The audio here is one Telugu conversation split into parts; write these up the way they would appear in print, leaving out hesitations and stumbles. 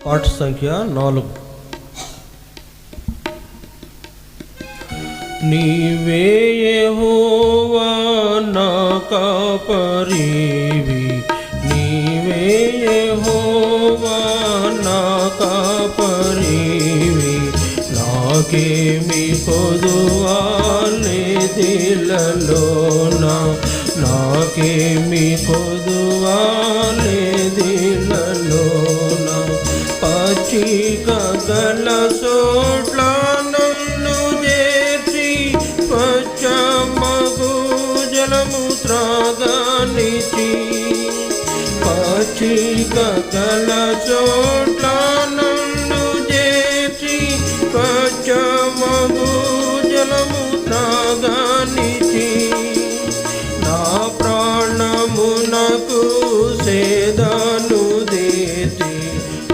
పాట సంఖ్య 4. నీవే యెహోవా నా కాపరివి, నీవే యెహోవా నా కాపరివి, నాకేమి కొదువా లేదిలలోన, నాకేమి కొదువా లేదిలలోన. పచ్చిక గల చోట్ల నన్ను చేర్చి పచ్చమగు జలము త్రాగనిచి, పచ్చిక గల చోట్ల నన్ను చేర్చి పచ్చమగు జలము త్రాగనిచి, నా ప్రాణమునకు సేదను దేతి,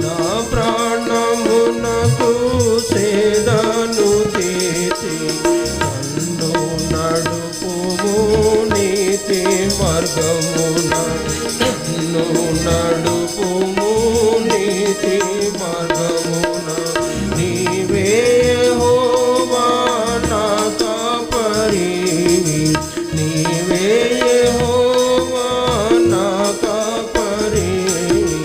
నా ప్రాణమునకు సేదను దేతి, నన్ను నడుపుము నీతి మార్గమున, నన్ను నడుపుము నీతి మార్గమున. నీవే యెహోవా నా కాపరివి, నీవే యెహోవా నా కాపరివి,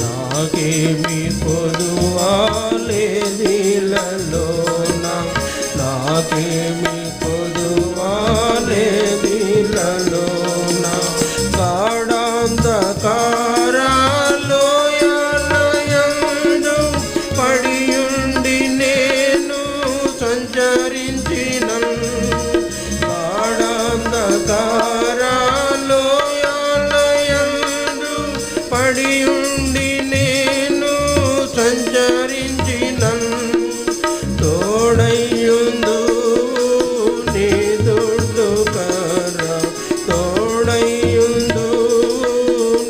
నాకేమి కొదువా లేదిలలోన, నాకేమి కొదువా లేదిలలోన. గాఢాంధకార లోయలయందు పడియుండి నేను సంచరించినను, గాఢాంధకార లోయలయందు పడియుండి నేను సంచరించినను, తోడయ్యుందు నీ దుడ్డు కర్ర, తోడయ్యుందు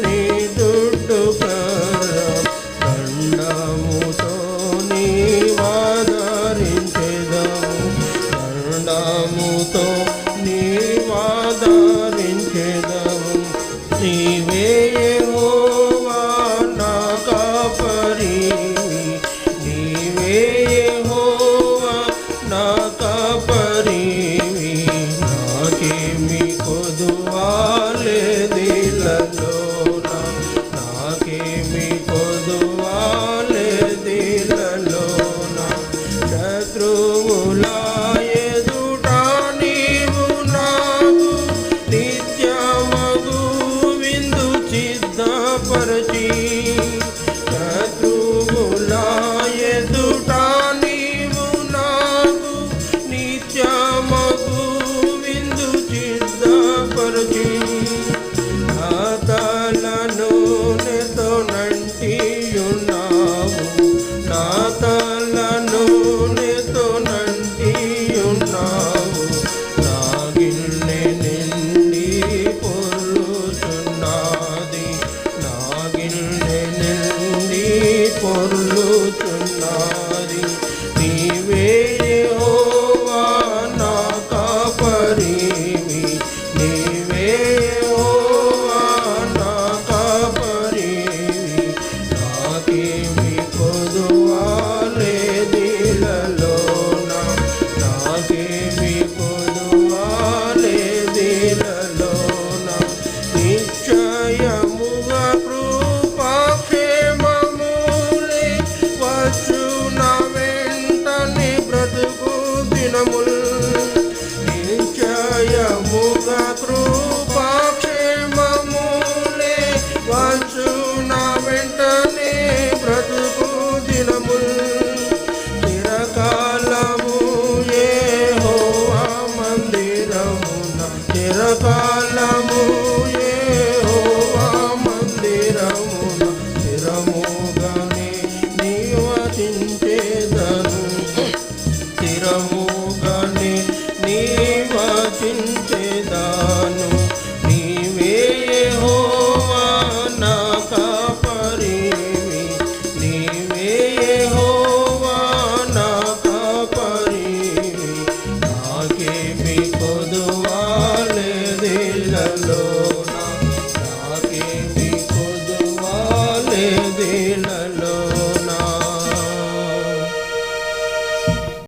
నీ దుడ్డు కర్ర, దండముతో నీవాదరించెదము, దండముతో నీవాదరించెదము. నీవే యెహోవా నా కాపరివి, నీవే యెహోవా నా కాపరివి, నాకేమి కొదువా లేదిలలోన, నాకేమి కొదువా లేదిలలోన. శత్రువుల ఎదుట నీవు నాకు నిత్యమగు విందు సిద్ధపరచి, శత్రువుల ఎదుట నీవు నాకు నిత్యమగు విందు సిద్ధపరచి, నా తలను నెతో నంటియున్నావు, నా తలను నెతో నంటియున్నావు, నా గిన్నె నిండి పొర్లుచున్నది, నా గిన్నె నిండి పొర్లుచున్నది. నీవే యెహోవా నా కాపరివి, నీవే యెహోవా నా కాపరివి, నాకేమి కొదువా లేదిలలోన, నాకేమి కొదువా లేదిలలోన. నిశ్చయముగా కృపాక్షేమములే వచ్చున వెంటనే బ్రతుకు దినములు, నిశ్చయముగా కృపాక్షేమములే వచ్చున వెంటనే బ్రతుకు దినములు. చిరకాలము యెహోవా మందిరమున, చిరకాలము యెహోవా మందిరమున స్థిరముగానే నివసించెదను, స్థిరముగానే నివసించెదను. నీవే యెహోవా నా కాపరివి, నీవే యెహోవా నా కాపరివి, నాకేమి కొదువా లేదిలలోన, నాకేమి కొదువా లేదిలలో.